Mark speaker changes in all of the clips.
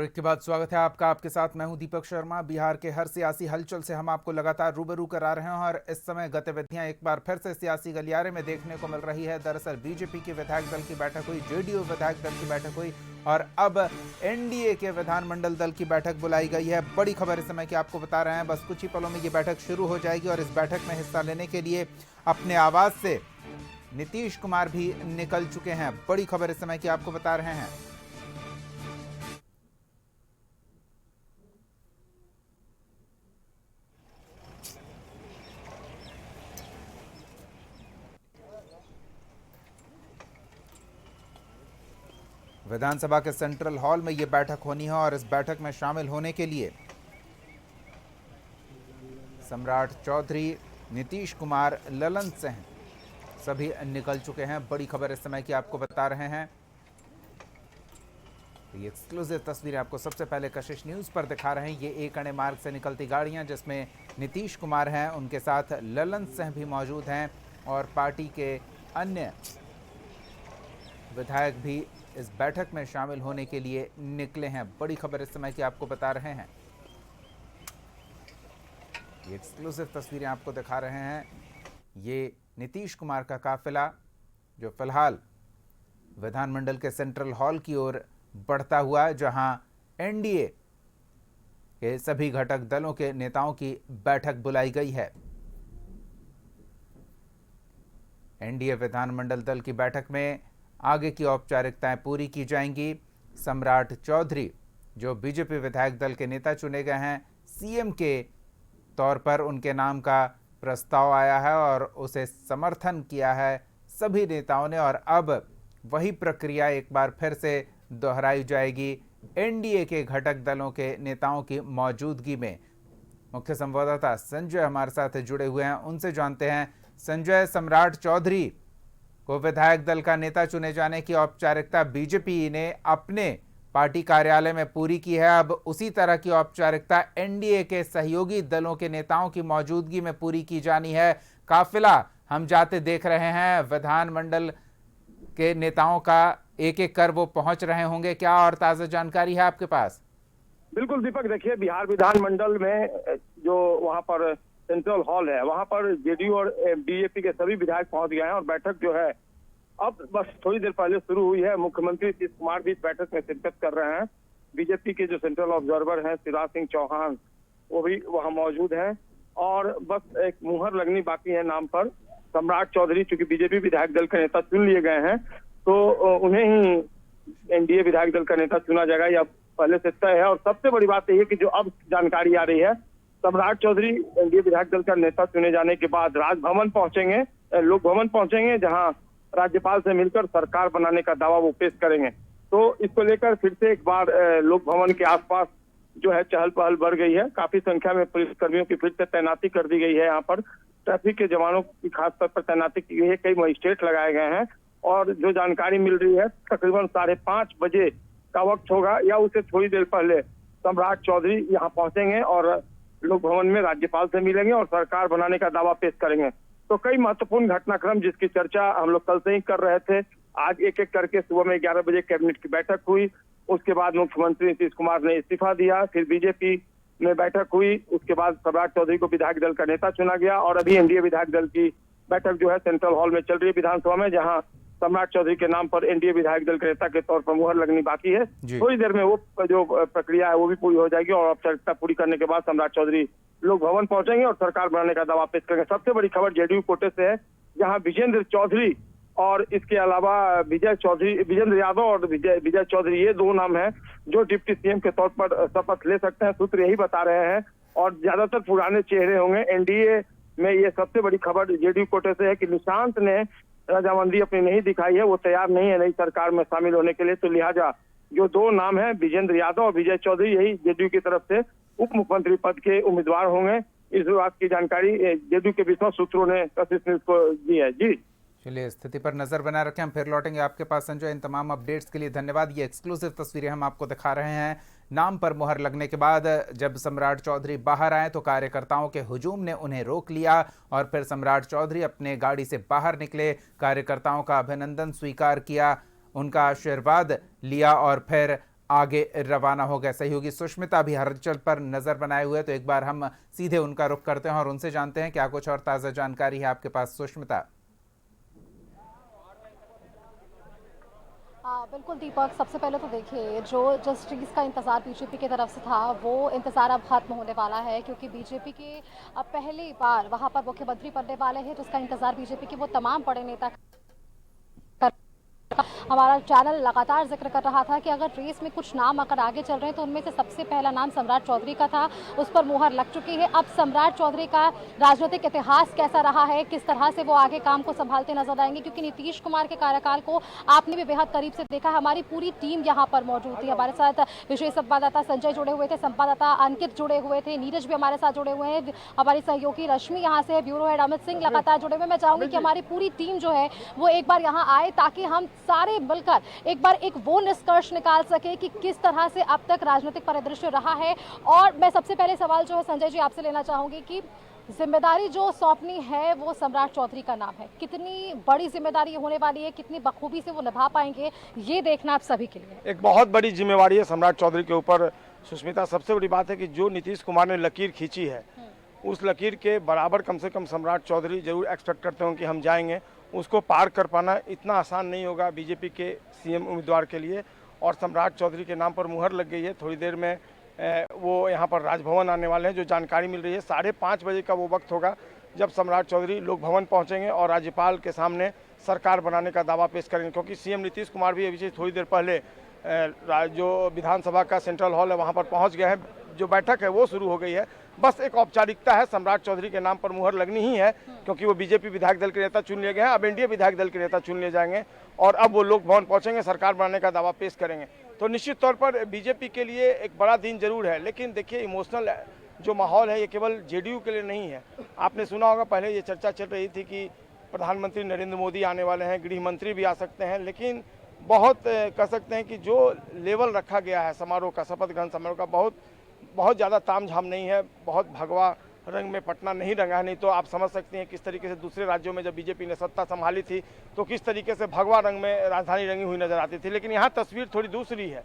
Speaker 1: Break के बाद स्वागत है आपका। आपके साथ मैं हूं दीपक शर्मा। बिहार के हर सियासी हलचल से हम आपको लगातार रूबरू करा रहे हैं और इस समय गतिविधियां एक बार फिर से सियासी गलियारे में देखने को मिल रही है। दरअसल बीजेपी की विधायक दल की बैठक हुई, जेडीयू विधायक दल की बैठक हुई और अब एनडीए के विधानमंडल दल की बैठक बुलाई गई है। बड़ी खबर इस समय की आपको बता रहे हैं। बस कुछ ही पलों में ये बैठक शुरू हो जाएगी और इस बैठक में हिस्सा लेने के लिए अपने आवास से नीतीश कुमार भी निकल चुके हैं। बड़ी खबर इस समय की आपको बता रहे हैं। विधानसभा के सेंट्रल हॉल में यह बैठक होनी है और इस बैठक में शामिल होने के लिए सम्राट चौधरी, नीतीश कुमार, ललन सिंह सभी निकल चुके हैं। बड़ी खबर इस समय की आपको बता रहे हैं। ये एक्सक्लूसिव तस्वीरें आपको सबसे पहले कशिश न्यूज पर दिखा रहे हैं। ये एक अणे मार्ग से निकलती गाड़ियां जिसमें नीतीश कुमार हैं, उनके साथ ललन सिंह भी मौजूद हैं और पार्टी के अन्य विधायक भी इस बैठक में शामिल होने के लिए निकले हैं। बड़ी खबर इस समय की आपको बता रहे हैं। ये एक्सक्लूसिव तस्वीरें आपको दिखा रहे हैं। ये नीतीश कुमार का काफिला जो फिलहाल विधानमंडल के सेंट्रल हॉल की ओर बढ़ता हुआ, जहां एनडीए के सभी घटक दलों के नेताओं की बैठक बुलाई गई है। एनडीए विधानमंडल दल की बैठक में आगे की औपचारिकताएं पूरी की जाएंगी। सम्राट चौधरी जो बीजेपी विधायक दल के नेता चुने गए हैं, सीएम के तौर पर उनके नाम का प्रस्ताव आया है और उसे समर्थन किया है सभी नेताओं ने और अब वही प्रक्रिया एक बार फिर से दोहराई जाएगी एनडीए के घटक दलों के नेताओं की मौजूदगी में। मुख्य संवाददाता संजय हमारे साथ जुड़े हुए हैं, उनसे जानते हैं। संजय, सम्राट चौधरी को विधायक दल का नेता चुने जाने की औपचारिकता बीजेपी ने अपने पार्टी कार्यालय में पूरी की है। अब उसी तरह की औपचारिकता एनडीए के सहयोगी दलों के नेताओं की मौजूदगी में पूरी की जानी है। काफिला हम जाते देख रहे हैं, विधानमंडल के नेताओं का एक एक कर वो पहुंच रहे होंगे। क्या और ताजा जानकारी है आपके पास?
Speaker 2: बिल्कुल दीपक, देखिए बिहार विधानमंडल में जो वहां पर सेंट्रल हॉल है, वहां पर जेडीयू और बीजेपी के सभी विधायक पहुंच गए हैं और बैठक जो है अब बस थोड़ी देर पहले शुरू हुई है। मुख्यमंत्री नीतीश कुमार भी इस बैठक में शिरकत कर रहे हैं। बीजेपी के जो सेंट्रल ऑब्जर्वर हैं शिवराज सिंह चौहान, वो भी वहां मौजूद हैं और बस एक मुहर लगनी बाकी है नाम पर। सम्राट चौधरी चूंकि बीजेपी विधायक दल के नेता चुन लिए गए हैं तो उन्हें ही एनडीए विधायक दल का नेता चुना जाएगा, या पहले से तय है। और सबसे बड़ी बात यह है कि जो अब जानकारी आ रही है, सम्राट चौधरी एनडीए विधायक दल का नेता चुने जाने के बाद राजभवन पहुंचेंगे, लोक भवन पहुंचेंगे, जहां राज्यपाल से मिलकर सरकार बनाने का दावा वो पेश करेंगे। तो इसको लेकर फिर से एक बार लोक भवन के आसपास जो है चहल पहल बढ़ गई है। काफी संख्या में पुलिस कर्मियों की फिर से तैनाती कर दी गई है। यहाँ पर ट्रैफिक के जवानों की खास तौर पर तैनाती की गई है। कई मजिस्ट्रेट लगाए गए हैं और जो जानकारी मिल रही है तकरीबन 5:30 बजे का वक्त होगा या उससे थोड़ी देर पहले सम्राट चौधरी यहाँ पहुंचेंगे और लोक भवन में राज्यपाल से मिलेंगे और सरकार बनाने का दावा पेश करेंगे। तो कई महत्वपूर्ण घटनाक्रम जिसकी चर्चा हम लोग कल से ही कर रहे थे, आज एक एक करके सुबह में 11 बजे कैबिनेट की बैठक हुई। उसके बाद मुख्यमंत्री नीतीश कुमार ने इस्तीफा दिया, फिर बीजेपी में बैठक हुई, उसके बाद सम्राट चौधरी को विधायक दल का नेता चुना गया और अभी एनडीए विधायक दल की बैठक जो है सेंट्रल हॉल में चल रही है विधानसभा में, जहां सम्राट चौधरी के नाम पर एनडीए विधायक दल के नेता के तौर पर मुहर लगनी बाकी है। थोड़ी देर में वो जो प्रक्रिया है वो भी पूरी हो जाएगी और औपचारिकता पूरी करने के बाद सम्राट चौधरी लोक भवन पहुंचेंगे और सरकार बनाने का दावा पेश करेंगे। सबसे बड़ी खबर जेडीयू कोटे से है, जहां विजेंद्र चौधरी और इसके अलावा विजेंद्र यादव और विजय चौधरी, ये दो नाम हैं जो डिप्टी सीएम के तौर पर शपथ ले सकते हैं। सूत्र यही बता रहे हैं और ज्यादातर पुराने चेहरे होंगे एनडीए में। ये सबसे बड़ी खबर जेडीयू कोटे से है कि निशांत ने रजामंदी अपनी नहीं दिखाई है, वो तैयार नहीं है नई सरकार में शामिल होने के लिए। तो लिहाजा जो दो नाम है विजेंद्र यादव और विजय चौधरी, यही जेडीयू की तरफ से उप मुख्यमंत्री पद के उम्मीदवार होंगे। इस बात की जानकारी जेडीयू के विश्वस्त सूत्रों ने कशिश न्यूज को दी है। जी
Speaker 1: चलिए, स्थिति पर नजर बना रखें, हम फिर लौटेंगे आपके पास संजय। इन तमाम अपडेट्स के लिए धन्यवाद। ये एक्सक्लूसिव तस्वीरें हम आपको दिखा रहे हैं। नाम पर मुहर लगने के बाद जब सम्राट चौधरी बाहर आए तो कार्यकर्ताओं के हुजूम ने उन्हें रोक लिया और फिर सम्राट चौधरी अपने गाड़ी से बाहर निकले, कार्यकर्ताओं का अभिनंदन स्वीकार किया, उनका आशीर्वाद लिया और फिर आगे रवाना हो गए। सहयोगी सुष्मिता भी हलचल पर नजर बनाए हुए, तो एक बार हम सीधे उनका रुख करते हैं और उनसे जानते हैं क्या कुछ और ताज़ा जानकारी है आपके पास, सुष्मिता।
Speaker 3: बिल्कुल दीपक, सबसे पहले तो देखिए जो जिस चीज़ का इंतज़ार बीजेपी की तरफ से था वो इंतज़ार अब खत्म होने वाला है, क्योंकि बीजेपी के अब पहली बार वहाँ पर मुख्यमंत्री बनने वाले हैं, जिसका इंतज़ार बीजेपी के वो तमाम बड़े नेता हमारा चैनल लगातार जिक्र कर रहा था कि अगर रेस में कुछ नाम अगर आगे चल रहे हैं तो उनमें से सबसे पहला नाम सम्राट चौधरी का था। उस पर मुहर लग चुकी है। अब सम्राट चौधरी का राजनीतिक इतिहास कैसा रहा है, किस तरह से वो आगे काम को संभालते नजर आएंगे, क्योंकि नीतीश कुमार के कार्यकाल को आपने भी बेहद करीब से देखा। हमारी पूरी टीम यहाँ पर मौजूद थी। हमारे साथ विशेष संवाददाता संजय जुड़े हुए थे, संवाददाता अंकित जुड़े हुए थे, नीरज भी हमारे साथ जुड़े हुए हैं, हमारी सहयोगी रश्मि यहाँ से, ब्यूरो हेड अमित सिंह लगातार जुड़े हुए। मैं चाहूंगी कि हमारी पूरी टीम जो है वो एक बार यहाँ आए, ताकि हम सारे मिलकर एक बार एक वो निष्कर्ष निकाल सके कि किस तरह से अब तक राजनीतिक परिदृश्य रहा है। और मैं सबसे पहले सवाल जो है संजय जी आपसे लेना चाहूंगी कि जिम्मेदारी जो सौंपनी है वो सम्राट चौधरी का नाम है, कितनी बड़ी जिम्मेदारी होने वाली है, कितनी बखूबी से वो निभा पाएंगे, ये देखना आप सभी के लिए।
Speaker 4: एक बहुत बड़ी जिम्मेवारी है सम्राट चौधरी के ऊपर सुष्मिता। सबसे बड़ी बात है कि जो नीतीश कुमार ने लकीर खींची है उस लकीर के बराबर कम से कम सम्राट चौधरी जरूर एक्सपेक्ट करते हों कि हम जाएंगे। उसको पार कर पाना इतना आसान नहीं होगा बीजेपी के सीएम उम्मीदवार के लिए, और सम्राट चौधरी के नाम पर मुहर लग गई है। थोड़ी देर में वो यहाँ पर राजभवन आने वाले हैं। जो जानकारी मिल रही है 5:30 बजे का वो वक्त होगा जब सम्राट चौधरी लोक भवन पहुँचेंगे और राज्यपाल के सामने सरकार बनाने का दावा पेश करेंगे, क्योंकि सीएम नीतीश कुमार भी अभी थोड़ी देर पहले जो विधानसभा का सेंट्रल हॉल है वहाँ पर पहुँच गए हैं। जो बैठक है वो शुरू हो गई है। बस एक औपचारिकता है, सम्राट चौधरी के नाम पर मुहर लगनी ही है, क्योंकि वो बीजेपी विधायक दल के नेता चुन लिए गए हैं। अब एनडीए विधायक दल के नेता चुन लिए जाएंगे और अब वो लोक भवन पहुंचेंगे, सरकार बनाने का दावा पेश करेंगे। तो निश्चित तौर पर बीजेपी के लिए एक बड़ा दिन जरूर है। लेकिन देखिए इमोशनल जो माहौल है ये केवल जेडीयू के लिए नहीं है। आपने सुना होगा पहले ये चर्चा चल रही थी कि प्रधानमंत्री नरेंद्र मोदी आने वाले हैं, गृह मंत्री भी आ सकते हैं, लेकिन बहुत कह सकते हैं कि जो लेवल रखा गया है समारोह का, शपथ ग्रहण समारोह का, बहुत ज़्यादा तामझाम नहीं है, बहुत भगवा रंग में पटना नहीं रंगा है। नहीं तो आप समझ सकते हैं किस तरीके से दूसरे राज्यों में जब बीजेपी ने सत्ता संभाली थी तो किस तरीके से भगवा रंग में राजधानी रंगी हुई नजर आती थी। लेकिन यहाँ तस्वीर थोड़ी दूसरी है।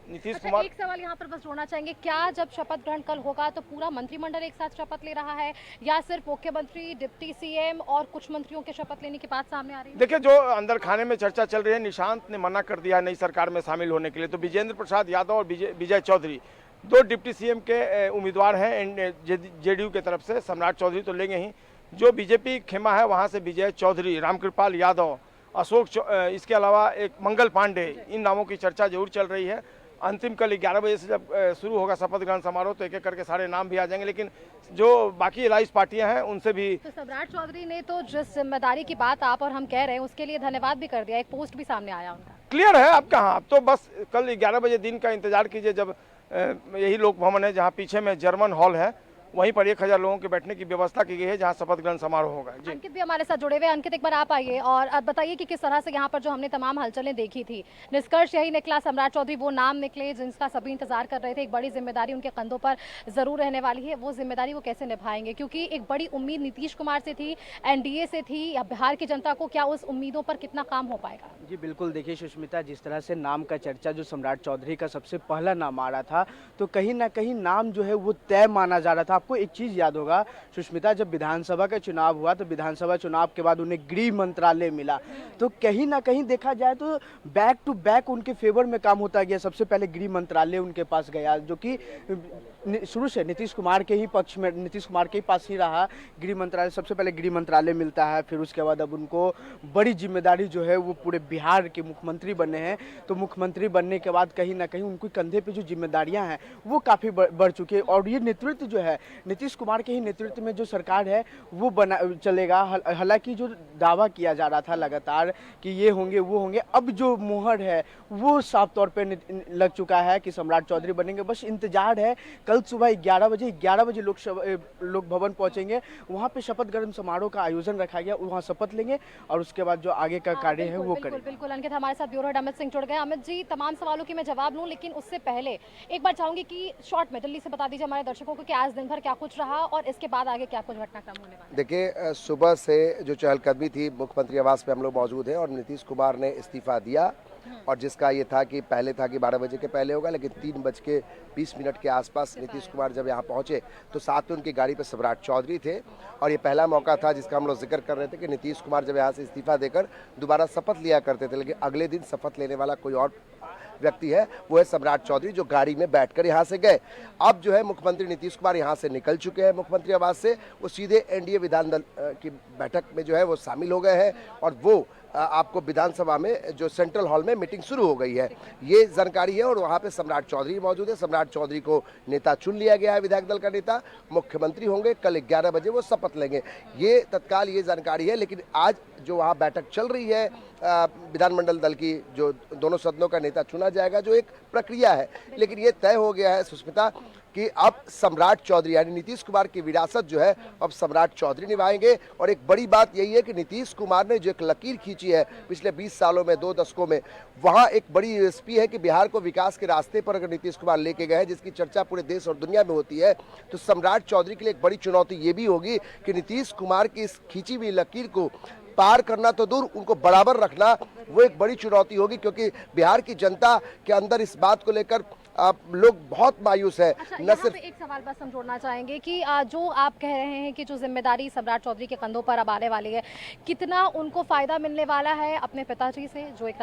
Speaker 4: नीतीश कुमार,
Speaker 3: एक सवाल यहाँ पर बस जोड़ना चाहेंगे, क्या जब शपथ ग्रहण कल होगा तो पूरा मंत्रिमंडल एक साथ शपथ ले रहा है, या सिर्फ मुख्यमंत्री, डिप्टी सीएम और कुछ मंत्रियों के शपथ लेने की बात सामने आ रही है?
Speaker 4: देखिए जो अंदर खाने में चर्चा चल रही है, निशांत ने मना कर दिया नई सरकार में शामिल होने के लिए, तो विजेंद्र प्रसाद यादव और विजय चौधरी दो डिप्टी सीएम के उम्मीदवार हैं जेडीयू के तरफ से। सम्राट चौधरी तो लेंगे ही। जो बीजेपी खेमा है वहां से विजय चौधरी, रामकृपाल यादव, अशोक इसके अलावा एक मंगल पांडे, इन नामों की चर्चा जरूर चल रही है। अंतिम कल 11 बजे से जब शुरू होगा शपथ ग्रहण समारोह तो एक एक करके सारे नाम भी आ जाएंगे, लेकिन जो बाकी 11 पार्टियां हैं उनसे भी।
Speaker 3: तो सम्राट चौधरी ने तो जिस जिम्मेदारी की बात आप और हम कह रहे हैं उसके लिए धन्यवाद भी कर दिया, एक पोस्ट भी सामने आया उनका।
Speaker 4: क्लियर है अब कहाँ, अब तो बस कल 11 बजे दिन का इंतजार कीजिए, जब यही लोक भवन है जहाँ पीछे में जर्मन हॉल है, वहीं पर 1000 लोगों के बैठने की व्यवस्था की गई है जहां शपथ ग्रहण समारोह होगा। जी
Speaker 3: अंकित भी हमारे साथ जुड़े हुए। अंकित एक बार आप आइए और अब बताइए कि किस तरह से यहाँ पर जो हमने तमाम हलचलें देखी थी, निष्कर्ष यही निकला, सम्राट चौधरी वो नाम निकले जिनका सभी इंतजार कर रहे थे। एक बड़ी जिम्मेदारी उनके कंधों पर जरूर रहने वाली है, वो जिम्मेदारी वो कैसे निभाएंगे, क्योंकि एक बड़ी उम्मीद नीतीश कुमार से थी, एनडीए से थी, या बिहार की जनता को क्या उस उम्मीदों पर कितना काम हो पाएगा?
Speaker 5: जी बिल्कुल, देखिए सुष्मिता, जिस तरह से नाम का चर्चा जो सम्राट चौधरी का सबसे पहला नाम आ रहा था, तो कहीं ना कहीं नाम जो है वो तय माना जा रहा था। आपको एक चीज़ याद होगा सुष्मिता, जब विधानसभा का चुनाव हुआ तो विधानसभा चुनाव के बाद उन्हें गृह मंत्रालय मिला, तो कहीं ना कहीं देखा जाए तो बैक टू बैक उनके फेवर में काम होता गया। सबसे पहले गृह मंत्रालय उनके पास गया, जो कि शुरू से नीतीश कुमार के ही पक्ष में, नीतीश कुमार के ही पास ही रहा। गृह मंत्रालय, सबसे पहले गृह मंत्रालय मिलता है, फिर उसके बाद अब उनको बड़ी जिम्मेदारी जो है वो पूरे बिहार के मुख्यमंत्री बने हैं। तो मुख्यमंत्री बनने के बाद कहीं ना कहीं उनके कंधे पे जो जिम्मेदारियां हैं वो काफ़ी बढ़ चुकी है। और ये नेतृत्व जो है नीतीश कुमार के ही नेतृत्व में जो सरकार है वो बना चलेगा। हालांकि जो दावा किया जा रहा था लगातार कि ये होंगे वो होंगे, अब जो मुहर है वो साफ तौर पे लग चुका है कि सम्राट चौधरी बनेंगे। बस इंतजार है, कल सुबह 11 बजे लोक भवन पहुंचेंगे, वहां पे शपथ ग्रहण समारोह का आयोजन रखा गया, वहां शपथ लेंगे और उसके बाद जो आगे का कार्य है वो करेंगे।
Speaker 3: बिल्कुल अंकित, हमारे साथ ब्यूरो हेड अमित सिंह जुड़ गए। अमित जी, तमाम सवालों की मैं जवाब लूं, लेकिन उससे पहले एक बार चाहूंगी कि शॉर्ट में जल्दी से बता दीजिए हमारे दर्शकों को कि आज दिन भर भर क्या कुछ रहा और इसके बाद आगे क्या कुछ घटनाक्रम होने वाला है?
Speaker 6: देखिए, सुबह से जो चहलकदमी थी, मुख्यमंत्री आवास पे हम लोग मौजूद हैं और नीतीश कुमार ने इस्तीफा दिया और जिसका ये था कि पहले था कि 12 बजे के पहले होगा, लेकिन 3:20 के आसपास नीतीश कुमार जब यहाँ पहुँचे तो साथ में उनकी गाड़ी पे सम्राट चौधरी थे और ये पहला मौका था जिसका हम लोग जिक्र कर रहे थे कि नीतीश कुमार जब यहाँ से इस्तीफा देकर दोबारा शपथ लिया करते थे, लेकिन अगले दिन शपथ लेने वाला कोई और व्यक्ति है, वो है सम्राट चौधरी, जो गाड़ी में बैठकर यहाँ से गए। अब जो है मुख्यमंत्री नीतीश कुमार यहाँ से निकल चुके हैं मुख्यमंत्री आवास से, वो सीधे एनडीए विधान दल की बैठक में जो है वो शामिल हो गए हैं और वो आपको विधानसभा में जो सेंट्रल हॉल में मीटिंग शुरू हो गई है, ये जानकारी है। और वहाँ पे सम्राट चौधरी मौजूद है। सम्राट चौधरी को नेता चुन लिया गया है, विधायक दल का नेता, मुख्यमंत्री होंगे। कल 11 बजे वो शपथ लेंगे, ये तत्काल ये जानकारी है। लेकिन आज जो वहाँ बैठक चल रही है विधानमंडल दल की, जो दोनों सदनों का नेता चुना जाएगा, जो एक प्रक्रिया है, लेकिन ये तय हो गया है सुष्मिता कि अब सम्राट चौधरी यानी नीतीश कुमार की विरासत जो है अब सम्राट चौधरी निभाएंगे। और एक बड़ी बात यही है कि नीतीश कुमार ने जो एक लकीर खींची है पिछले 20 सालों में, 2 दशकों में, वहाँ एक बड़ी यूएसपी है कि बिहार को विकास के रास्ते पर अगर नीतीश कुमार लेके गए हैं, जिसकी चर्चा पूरे देश और दुनिया में होती है, तो सम्राट चौधरी के लिए एक बड़ी चुनौती ये भी होगी कि नीतीश कुमार की इस खींची हुई लकीर को पार करना तो दूर, उनको बराबर रखना वो एक बड़ी चुनौती होगी, क्योंकि बिहार की जनता के अंदर इस बात को लेकर लोग बहुत मायूस है।
Speaker 3: अच्छा, यहाँ पे एक सवाल बस हम जोड़ना चाहेंगे कि जो आप कह रहे हैं कि जो जिम्मेदारी सम्राट चौधरी के कंधों पर अब आने वाली है, कितना उनको फायदा मिलने वाला है अपने पिताजी से, जो एक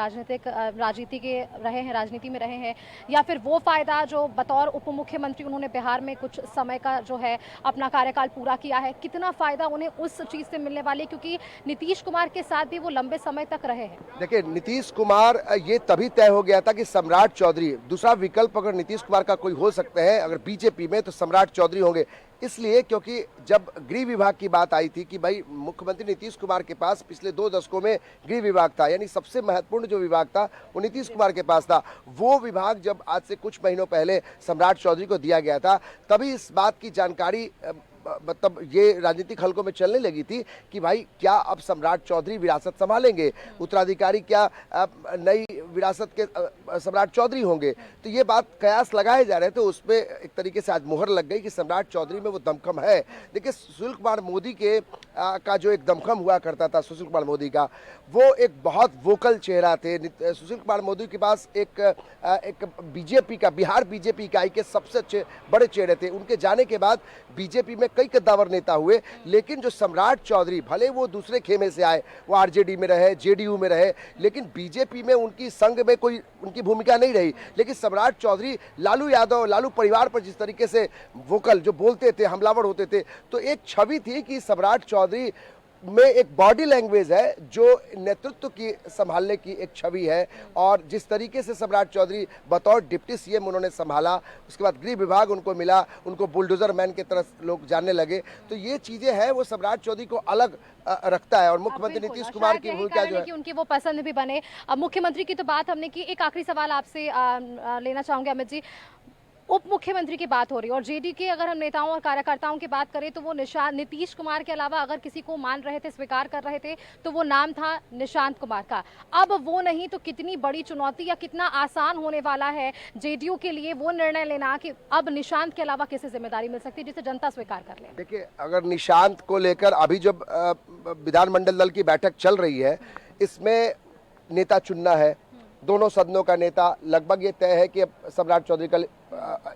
Speaker 3: राजनीति के रहे हैं, राजनीति में रहे हैं, या फिर वो फायदा जो बतौर उप मुख्यमंत्री उन्होंने बिहार में कुछ समय का जो है अपना कार्यकाल पूरा किया है, कितना फायदा उन्हें उस चीज से मिलने वाली है, क्योंकि नीतीश कुमार के साथ भी वो लंबे समय तक रहे हैं?
Speaker 6: देखिए, नीतीश कुमार, ये तभी तय हो गया था कि सम्राट चौधरी, दूसरा विकल्प अगर नीतीश कुमार का कोई हो सकता है अगर बीजेपी में, तो सम्राट चौधरी होंगे। इसलिए क्योंकि जब गृह विभाग की बात आई थी कि भाई मुख्यमंत्री नीतीश कुमार के पास पिछले 2 दशकों में गृह विभाग था, यानी सबसे महत्वपूर्ण जो विभाग था वो नीतीश कुमार के पास था, वो विभाग जब आज से कुछ महीनों पहले सम्राट चौधरी को दिया गया था, तभी इस बात की जानकारी मतलब ये राजनीतिक हलकों में चलने लगी थी कि भाई क्या अब सम्राट चौधरी विरासत संभालेंगे, उत्तराधिकारी क्या नई विरासत के सम्राट चौधरी होंगे। तो ये बात कयास लगाए जा रहे थे, उस पर एक तरीके से आज मुहर लग गई कि सम्राट चौधरी में वो दमखम है। देखिए, सुशील कुमार मोदी के का जो एक दमखम हुआ करता था, सुशील कुमार मोदी का, वो एक बहुत वोकल चेहरा थे। सुशील कुमार मोदी के पास एक बीजेपी का, बिहार बीजेपी इकाई के सबसे बड़े चेहरे थे। उनके जाने के बाद बीजेपी में कई कद्दावर नेता हुए, लेकिन जो सम्राट चौधरी, भले वो दूसरे खेमे से आए, वो आरजेडी में रहे, जेडीयू में रहे, लेकिन बीजेपी में उनकी संघ में कोई उनकी भूमिका नहीं रही। लेकिन सम्राट चौधरी लालू यादव, लालू परिवार पर जिस तरीके से वोकल जो बोलते थे, हमलावर होते थे, तो एक छवि थी कि सम्राट चौधरी में एक बॉडी लैंग्वेज है जो नेतृत्व की संभालने की एक छवि है। और जिस तरीके से सम्राट चौधरी बतौर डिप्टी सीएम उन्होंने संभाला, उसके बाद गृह विभाग उनको मिला, उनको बुलडोजर मैन की तरह लोग जानने लगे, तो ये चीजें हैं वो सम्राट चौधरी को अलग रखता है। और मुख्यमंत्री नीतीश कुमार की भूमिका जो है
Speaker 3: कि उनकी वो पसंद भी बने। अब मुख्यमंत्री की तो बात हमने की, एक आखिरी सवाल आपसे लेना चाहूंगे अमित जी। उप मुख्यमंत्री की बात हो रही है और जेडी के अगर हम नेताओं और कार्यकर्ताओं की बात करें तो वो नीतीश कुमार के अलावा अगर किसी को मान रहे थे, स्वीकार कर रहे थे, तो वो नाम था निशांत कुमार का। अब वो नहीं तो कितनी बड़ी चुनौती या कितना आसान होने वाला है जेडीयू के लिए वो निर्णय लेना कि अब निशांत के अलावा किसे जिम्मेदारी मिल सकती है जिसे जनता स्वीकार कर ले।
Speaker 6: देखिए, अगर निशांत को लेकर अभी जब विधानमंडल दल की बैठक चल रही है, इसमें नेता चुनना है, दोनों सदनों का नेता, लगभग ये तय है कि अब सम्राट चौधरी कल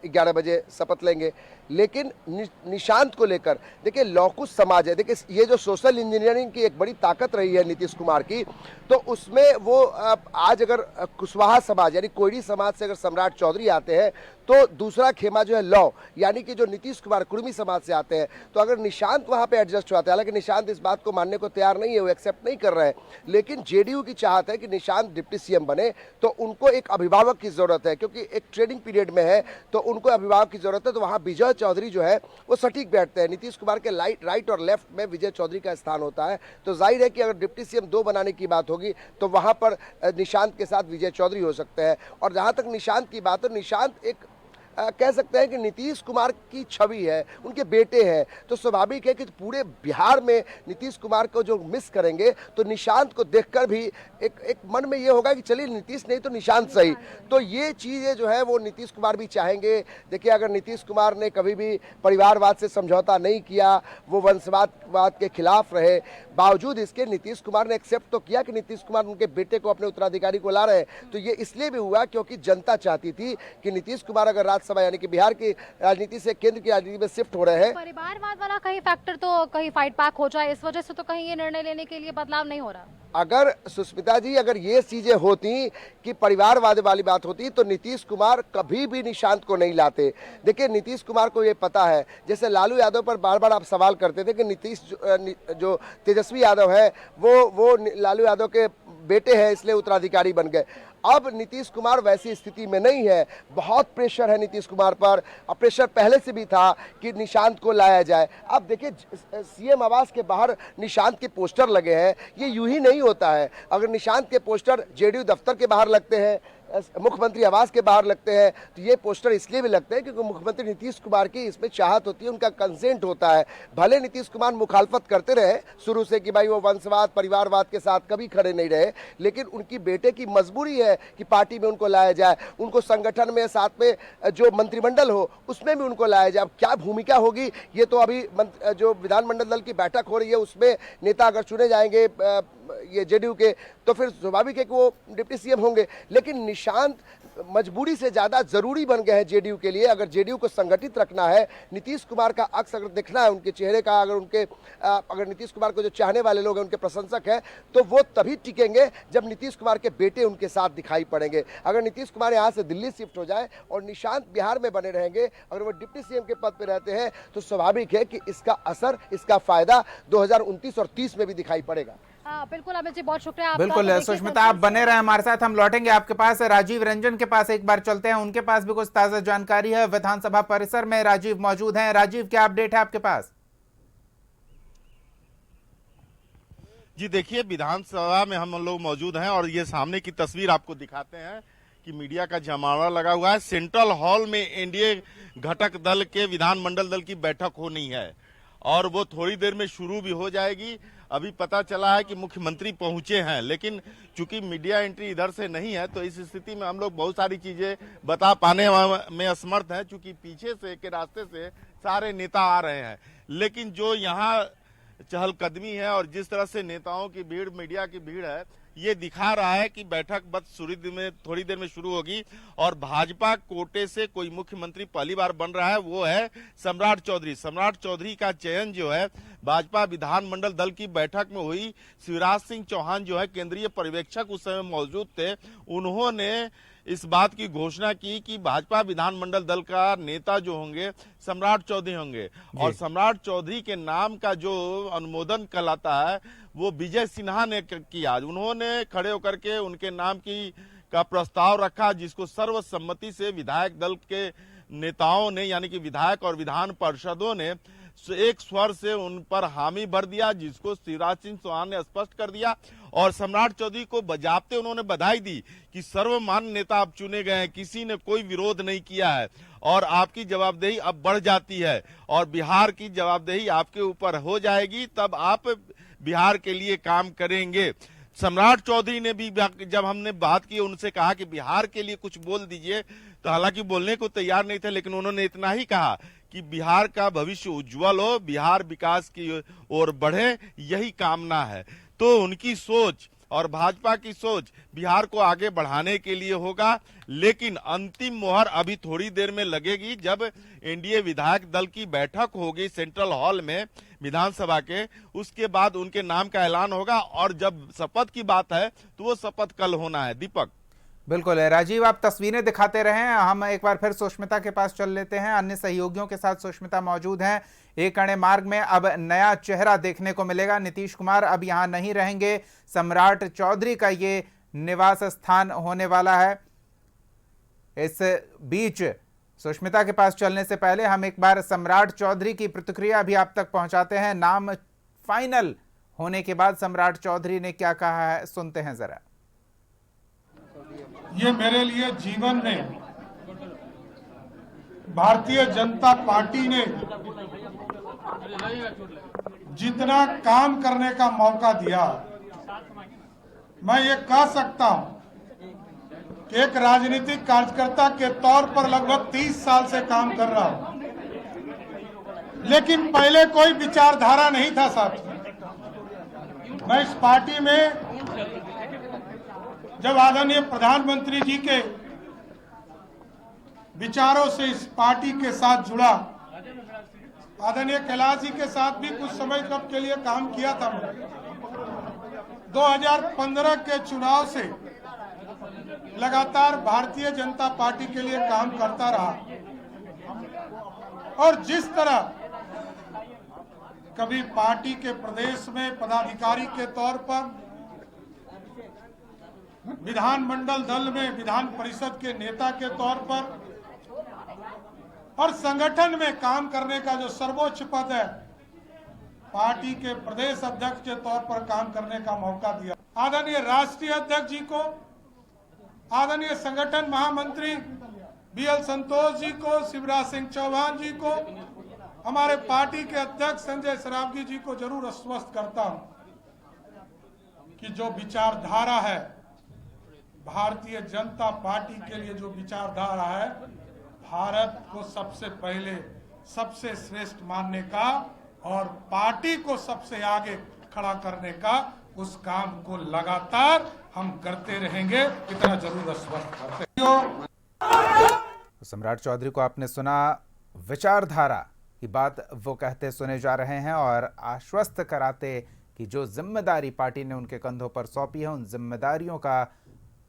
Speaker 6: 11 बजे शपथ लेंगे। लेकिन निशांत को लेकर देखिए, लौकुश समाज है। देखिए, ये जो सोशल इंजीनियरिंग की एक बड़ी ताकत रही है नीतीश कुमार की, तो उसमें वो आज अगर कुशवाहा समाज यानी कोयरी समाज से अगर सम्राट चौधरी आते हैं, तो दूसरा खेमा जो है लौ यानी कि जो नीतीश कुमार कुर्मी समाज से आते हैं, तो अगर निशांत वहाँ पे एडजस्ट होते हैं, हालांकि निशांत इस बात को मानने को तैयार नहीं है, वो एक्सेप्ट नहीं कर रहे हैं, लेकिन जेडीयू की चाहत है कि निशांत डिप्टी सीएम बने, तो उनको एक अभिभावक की जरूरत है, क्योंकि एक ट्रेनिंग पीरियड में है, तो उनको अभिभावक की जरूरत है। तो वहाँ विजय चौधरी जो है वो सटीक बैठते हैं। नीतीश कुमार के राइट और लेफ्ट में विजय चौधरी का स्थान होता है, तो जाहिर है कि अगर डिप्टी सीएम 2 बनाने की बात होगी तो वहाँ पर निशांत के साथ विजय चौधरी हो सकते हैं। और जहाँ तक निशांत की बात है, निशांत एक कह सकते हैं कि नीतीश कुमार की छवि है, उनके बेटे हैं, तो स्वाभाविक है कि पूरे बिहार में नीतीश कुमार को जो मिस करेंगे तो निशांत को देखकर भी एक मन में ये होगा कि चलिए नीतीश नहीं तो निशांत सही। तो ये चीज़ें जो है वो नीतीश कुमार भी चाहेंगे। देखिए, अगर नीतीश कुमार ने कभी भी परिवारवाद से समझौता नहीं किया, वो वंशवाद के खिलाफ रहे, बावजूद इसके नीतीश कुमार ने एक्सेप्ट तो किया कि नीतीश कुमार उनके बेटे को अपने उत्तराधिकारी को ला रहे हैं। तो ये इसलिए भी हुआ क्योंकि जनता चाहती थी कि नीतीश कुमार अगर राज्यसभा यानी कि बिहार की राजनीति से केंद्र की राजनीति में शिफ्ट हो रहे हैं,
Speaker 3: परिवारवाद वाला कहीं फैक्टर तो कहीं फाइट बैक हो जाए, इस वजह से तो कहीं ये निर्णय लेने के लिए बदलाव नहीं हो रहा।
Speaker 6: अगर सुष्मिता जी, अगर ये चीजें होती कि परिवारवाद वाली बात होती तो नीतीश कुमार कभी भी निशांत को नहीं लाते। देखिए, नीतीश कुमार को ये पता है, जैसे लालू यादव पर बार बार आप सवाल करते थे कि नीतीश जो तेजस्वी यादव है वो लालू यादव के बेटे हैं इसलिए उत्तराधिकारी बन गए। अब नीतीश कुमार वैसी स्थिति में नहीं है, बहुत प्रेशर है नीतीश कुमार पर, और प्रेशर पहले से भी था कि निशांत को लाया जाए। अब देखिए, सीएम आवास के बाहर निशांत के पोस्टर लगे हैं, ये यूं ही नहीं होता है। अगर निशांत के पोस्टर जेडीयू दफ्तर के बाहर लगते हैं, मुख्यमंत्री आवास के बाहर लगते हैं, तो ये पोस्टर इसलिए भी लगते हैं क्योंकि मुख्यमंत्री नीतीश कुमार की इसमें चाहत होती है, उनका कंसेंट होता है। भले नीतीश कुमार मुखालफत करते रहे शुरू से कि भाई वो वंशवाद परिवारवाद के साथ कभी खड़े नहीं रहे, लेकिन उनकी बेटे की मजबूरी है कि पार्टी में उनको लाया जाए, उनको संगठन में साथ में जो मंत्रिमंडल हो उसमें भी उनको लाया जाए। अब क्या भूमिका होगी ये तो अभी जो विधानमंडल दल की बैठक हो रही है उसमें नेता अगर चुने जाएंगे ये जेडीयू के, तो फिर स्वाभाविक है कि वो डिप्टी सीएम होंगे। लेकिन निशांत मजबूरी से ज्यादा जरूरी बन गए हैं जेडीयू के लिए। अगर जेडीयू को संगठित रखना है, नीतीश कुमार का अक्स अगर देखना है उनके चेहरे का, अगर नीतीश कुमार को जो चाहने वाले लोग हैं, उनके प्रशंसक हैं, तो वो तभी टिकेंगे जब नीतीश कुमार के बेटे उनके साथ दिखाई पड़ेंगे। अगर नीतीश कुमार यहाँ से दिल्ली शिफ्ट हो जाए और निशांत बिहार में बने रहेंगे, अगर वो डिप्टी सीएम के पद पर रहते हैं, तो स्वाभाविक है कि इसका असर, इसका फायदा 2029 और 30 में भी दिखाई पड़ेगा।
Speaker 3: बिल्कुल अमित जी, बहुत शुक्रिया आपका।
Speaker 1: बिल्कुल सुष्मिता, आप बने रहे हमारे साथ, हम लौटेंगे आपके पास। राजीव रंजन के पास एक बार चलते हैं, उनके पास भी कुछ ताजा जानकारी है। विधानसभा परिसर में राजीव मौजूद हैं। राजीव, क्या अपडेट है आपके पास?
Speaker 7: जी देखिए, विधानसभा में हम लोग मौजूद हैं और ये सामने की तस्वीर आपको दिखाते हैं कि मीडिया का जमावड़ा लगा हुआ है। सेंट्रल हॉल में एनडीए घटक दल के विधानमंडल दल की बैठक होनी है और वो थोड़ी देर में शुरू भी हो जाएगी। अभी पता चला है कि मुख्यमंत्री पहुंचे हैं, लेकिन चूंकि मीडिया एंट्री इधर से नहीं है तो इस स्थिति में हम लोग बहुत सारी चीजें बता पाने में असमर्थ हैं, चूंकि पीछे से के रास्ते से सारे नेता आ रहे हैं। लेकिन जो यहाँ चहलकदमी है और जिस तरह से नेताओं की भीड़, मीडिया की भीड़ है, ये दिखा रहा है कि बैठक बस थोड़ी देर में शुरू होगी। और भाजपा कोटे से कोई मुख्यमंत्री पहली बार बन रहा है, वो है सम्राट चौधरी। सम्राट चौधरी का चयन जो है भाजपा विधानमंडल दल की बैठक में हुई। शिवराज सिंह चौहान जो है केंद्रीय पर्यवेक्षक उस समय मौजूद थे, उन्होंने इस बात की घोषणा की कि भाजपा विधानमंडल दल का नेता जो होंगे सम्राट चौधरी होंगे। और सम्राट चौधरी के नाम का जो अनुमोदन कहलाता है वो विजय सिन्हा ने किया। उन्होंने खड़े होकर के उनके नाम का प्रस्ताव रखा, जिसको सर्वसम्मति से विधायक दल के नेताओं ने, यानी कि विधायक और विधान पार्षदों ने एक स्वर से उन पर हामी भर दिया, जिसको शिवराज सिंह चौहान ने स्पष्ट कर दिया। और सम्राट चौधरी को बजाते उन्होंने बधाई दी कि सर्वमान्य नेता आप चुने गए हैं, किसी ने कोई विरोध नहीं किया है और आपकी जवाबदेही अब बढ़ जाती है और बिहार की जवाबदेही आपके ऊपर हो जाएगी, तब आप बिहार के लिए काम करेंगे। सम्राट चौधरी ने भी, जब हमने बात की, उनसे कहा कि बिहार के लिए कुछ बोल दीजिए, तो हालांकि बोलने को तैयार नहीं थे, लेकिन उन्होंने इतना ही कहा कि बिहार का भविष्य उज्जवल हो, बिहार विकास की ओर बढ़े, यही कामना है। तो उनकी सोच और भाजपा की सोच बिहार को आगे बढ़ाने के लिए होगा, लेकिन अंतिम मोहर अभी थोड़ी देर में लगेगी जब एनडीए विधायक दल की बैठक होगी सेंट्रल हॉल में विधानसभा के, उसके बाद उनके नाम का ऐलान होगा। और जब शपथ की बात है तो वो शपथ कल होना है। दीपक।
Speaker 1: बिल्कुल राजीव, आप तस्वीरें दिखाते रहें, हम एक बार फिर सुष्मिता के पास चल लेते हैं। अन्य सहयोगियों के साथ सुष्मिता मौजूद हैं। एक अणे मार्ग में अब नया चेहरा देखने को मिलेगा। नीतीश कुमार अब यहां नहीं रहेंगे, सम्राट चौधरी का ये निवास स्थान होने वाला है। इस बीच सुष्मिता के पास चलने से पहले हम एक बार सम्राट चौधरी की प्रतिक्रिया भी आप तक पहुंचाते हैं। नाम फाइनल होने के बाद सम्राट चौधरी ने क्या कहा है, सुनते हैं जरा।
Speaker 8: ये मेरे लिए जीवन में भारतीय जनता पार्टी ने जितना काम करने का मौका दिया, मैं ये कह सकता हूं कि एक राजनीतिक कार्यकर्ता के तौर पर लगभग 30 साल से काम कर रहा हूं, लेकिन पहले कोई विचारधारा नहीं था साथ में। मैं इस पार्टी में जब आदरणीय प्रधानमंत्री जी के विचारों से इस पार्टी के साथ जुड़ा, आदरणीय कैलाश जी के साथ भी कुछ समय तक के लिए काम किया था। 2015 के चुनाव से लगातार भारतीय जनता पार्टी के लिए काम करता रहा और जिस तरह कभी पार्टी के प्रदेश में पदाधिकारी के तौर पर, विधानमंडल दल में विधान परिषद के नेता के तौर पर और संगठन में काम करने का जो सर्वोच्च पद है, पार्टी के प्रदेश अध्यक्ष के तौर पर काम करने का मौका दिया। आदरणीय राष्ट्रीय अध्यक्ष जी को, आदरणीय संगठन महामंत्री बीएल संतोष जी को, शिवराज सिंह चौहान जी को, हमारे पार्टी के अध्यक्ष संजय सरावगी जी को जरूर आश्वस्त करता हूं कि जो विचारधारा है, भारतीय जनता पार्टी के लिए जो विचारधारा है, भारत को सबसे पहले सबसे श्रेष्ठ मानने का और पार्टी को सबसे आगे खड़ा करने का, उस काम को लगातार हम करते रहेंगे, इतना जरूर आश्वस्त करते हैं।
Speaker 1: सम्राट चौधरी को आपने सुना, विचारधारा की बात वो कहते सुने जा रहे हैं और आश्वस्त कराते कि जो जिम्मेदारी पार्टी ने उनके कंधों पर सौंपी है, उन जिम्मेदारियों का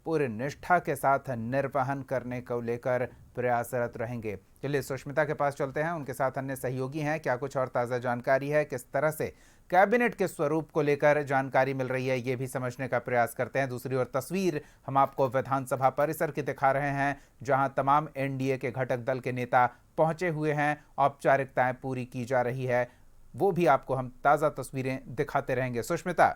Speaker 1: पूरी निष्ठा के साथ निर्वहन करने को लेकर प्रयासरत रहेंगे। चलिए सुष्मिता के पास चलते हैं, उनके साथ अन्य सहयोगी हैं, क्या कुछ और ताज़ा जानकारी है, किस तरह से कैबिनेट के स्वरूप को लेकर जानकारी मिल रही है, ये भी समझने का प्रयास करते हैं। दूसरी ओर तस्वीर हम आपको विधानसभा परिसर की दिखा रहे हैं, जहां तमाम एनडीए के घटक दल के नेता पहुंचे हुए हैं, औपचारिकताएं पूरी की जा रही है, वो भी आपको हम ताज़ा तस्वीरें दिखाते रहेंगे। सुष्मिता।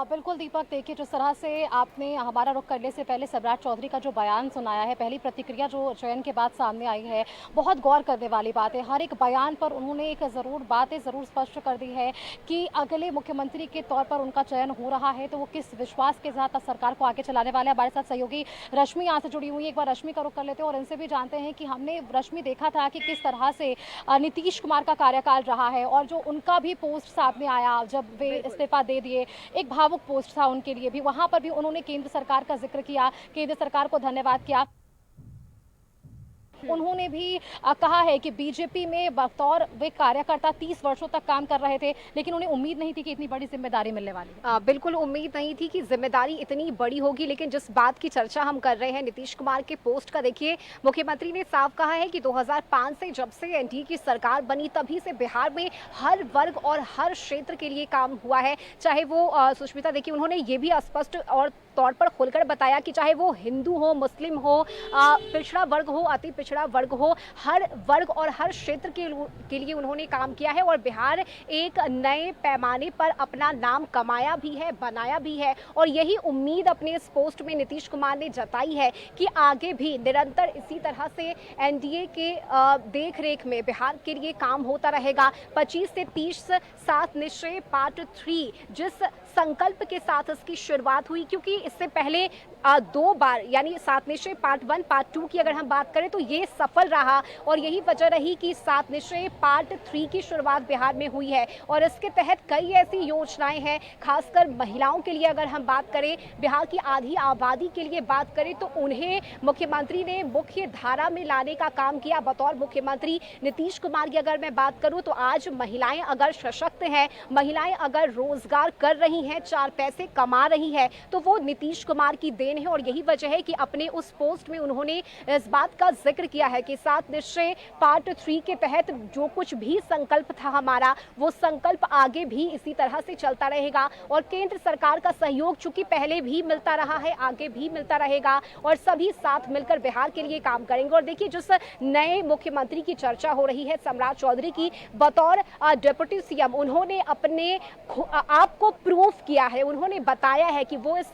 Speaker 3: बिल्कुल दीपक, देखिए जिस तरह से आपने हमारा रुख करने से पहले सम्राट चौधरी का जो बयान सुनाया है, पहली प्रतिक्रिया जो चयन के बाद सामने आई है, बहुत गौर करने वाली बात है। हर एक बयान पर उन्होंने एक बातें ज़रूर स्पष्ट कर दी है कि अगले मुख्यमंत्री के तौर पर उनका चयन हो रहा है तो वो किस विश्वास के साथ सरकार को आगे चलाने वाले हैं। हमारे साथ सहयोगी रश्मि यहाँ से जुड़ी हुई है, एक बार रश्मि का रुख कर लेते हैं और इनसे भी जानते हैं कि हमने रश्मि देखा था कि किस तरह से नीतीश कुमार का कार्यकाल रहा है और जो उनका भी पोस्ट सामने आया जब वे इस्तीफा दे दिए, एक भावुक पोस्ट था उनके लिए भी, वहां पर भी उन्होंने केंद्र सरकार का जिक्र किया, केंद्र सरकार को धन्यवाद किया। उन्होंने भी कहा है कि बीजेपी में बतौर वे कार्यकर्ता 30 वर्षों तक काम कर रहे थे, लेकिन उन्हें उम्मीद नहीं थी कि इतनी बड़ी जिम्मेदारी मिलने वाली है।
Speaker 9: बिल्कुल उम्मीद नहीं थी कि जिम्मेदारी इतनी बड़ी होगी, लेकिन जिस बात की चर्चा हम कर रहे हैं नीतीश कुमार के पोस्ट का, देखिए मुख्यमंत्री ने साफ कहा है कि 2005 से जब से एनडीए की सरकार बनी तभी से बिहार में हर वर्ग और हर क्षेत्र के लिए काम हुआ है। चाहे वो सुष्मिता, देखिए उन्होंने ये भी स्पष्ट और तौर पर खुलकर बताया कि चाहे वो हिंदू हो, मुस्लिम हो, पिछड़ा वर्ग हो, अति पिछड़ा वर्ग हो, हर वर्ग और हर क्षेत्र के लिए उन्होंने काम किया है और बिहार एक नए पैमाने पर अपना नाम कमाया भी है, बनाया भी है। और यही उम्मीद अपने इस पोस्ट में नीतीश कुमार ने जताई है कि आगे भी निरंतर इसी तरह से एनडीए के देख रेख में बिहार के लिए काम होता रहेगा। 25 से 30 सात निश्चय पार्ट 3 जिस संकल्प के साथ इसकी शुरुआत हुई, क्योंकि इससे पहले 2 बार यानी सात निश्चय पार्ट 1 पार्ट 2 की अगर हम बात करें तो ये सफल रहा और यही वजह रही कि सात निश्चय पार्ट 3 की शुरुआत बिहार में हुई है। और इसके तहत कई ऐसी योजनाएं हैं, खासकर महिलाओं के लिए अगर हम बात करें, बिहार की आधी आबादी के लिए बात करें तो उन्हें मुख्यमंत्री ने मुख्य धारा में लाने का काम किया। बतौर मुख्यमंत्री नीतीश कुमार की अगर मैं बात करूं तो आज महिलाएं अगर सशक्त हैं, महिलाएं अगर रोजगार कर रही हैं, 4 पैसे कमा रही है, तो वो नीतीश कुमार की देन है। और यही वजह है कि अपने उस पोस्ट में उन्होंने इस बात का जिक्र किया है कि 7 निश्चय पार्ट 3 के तहत जो कुछ भी संकल्प था हमारा, वो संकल्प आगे भी इसी तरह से चलता रहेगा और केंद्र सरकार का सहयोग चूंकि पहले भी मिलता रहा है, आगे भी मिलता रहेगा और सभी साथ मिलकर बिहार के लिए काम करेंगे। और देखिए, जिस नए मुख्यमंत्री की चर्चा हो रही है सम्राट चौधरी की, बतौर डिप्टी सीएम उन्होंने अपने आप को प्रूफ किया है, उन्होंने बताया है कि वो इस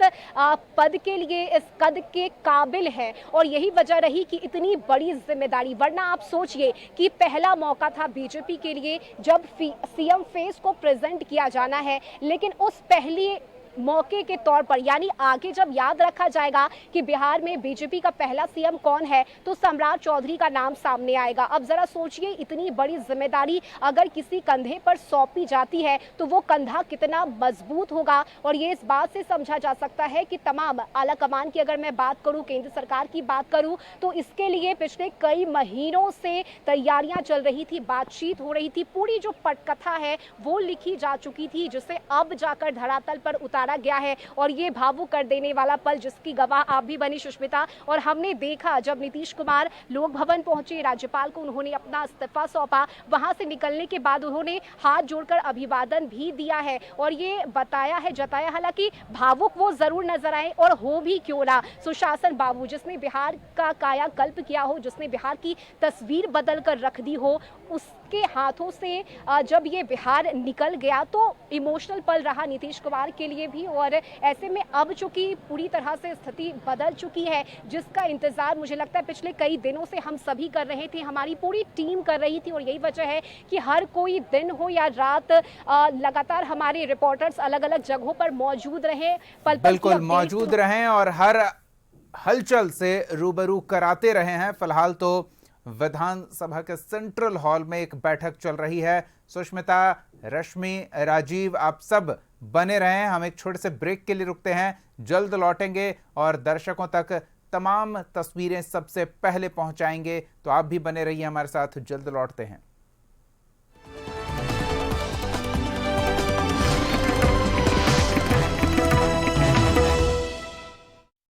Speaker 9: पद के लिए, इस कद के काबिल है और यही वजह रही कि इतनी बड़ी जिम्मेदारी। वरना आप सोचिए कि पहला मौका था बीजेपी के लिए जब सीएम फेस को प्रेजेंट किया जाना है, लेकिन उस पहली मौके के तौर पर, यानी आगे जब याद रखा जाएगा कि बिहार में बीजेपी का पहला सीएम कौन है, तो सम्राट चौधरी का नाम सामने आएगा। अब जरा सोचिए, इतनी बड़ी जिम्मेदारी अगर किसी कंधे पर सौंपी जाती है तो वो कंधा कितना मजबूत होगा। और ये इस बात से समझा जा सकता है कि तमाम आला कमान की अगर मैं बात करूं, केंद्र सरकार की बात करूं, तो इसके लिए पिछले कई महीनों से तैयारियां चल रही थी, बातचीत हो रही थी, पूरी जो पटकथा है वो लिखी जा चुकी थी, जिसे अब जाकर धरातल पर उतारा गया है। और ये भावुक कर देने वाला पल जिसकी गवाह आप भी बनी सुष्मिता, और हमने देखा जब नीतीश कुमार लोक भवन पहुंचे, राज्यपाल को उन्होंने अपना इस्तीफा सौंपा, वहां से निकलने के बाद उन्होंने हाथ जोड़कर अभिवादन भी दिया है और ये बताया है, जताया, हालांकि भावुक वो जरूर नजर आए और हो भी क्यों ना, सुशासन बाबू जिसने बिहार का कायाकल्प किया हो, जिसने बिहार की तस्वीर बदल कर रख दी हो, उसके हाथों से जब ये बिहार निकल गया तो इमोशनल पल रहा नीतीश कुमार के लिए भी। और ऐसे में अब चूंकि पूरी तरह से स्थिति बदल चुकी है, जिसका इंतजार मुझे लगता है पिछले कई दिनों से हम सभी कर रहे थे, हमारी पूरी टीम कर रही थी, और यही वजह है कि हर कोई दिन हो या रात लगातार हमारे रिपोर्टर्स अलग अलग जगहों पर मौजूद रहे, पल पल
Speaker 1: बिल्कुल मौजूद रहें और हर हलचल से रूबरू कराते रहे हैं। फिलहाल तो विधानसभा के सेंट्रल हॉल में एक बैठक चल रही है। सुष्मिता, रश्मि, राजीव, आप सब बने रहें। हम एक छोटे से ब्रेक के लिए रुकते हैं, जल्द लौटेंगे और दर्शकों तक तमाम तस्वीरें सबसे पहले पहुंचाएंगे। तो आप भी बने रहिए हमारे साथ, जल्द लौटते हैं।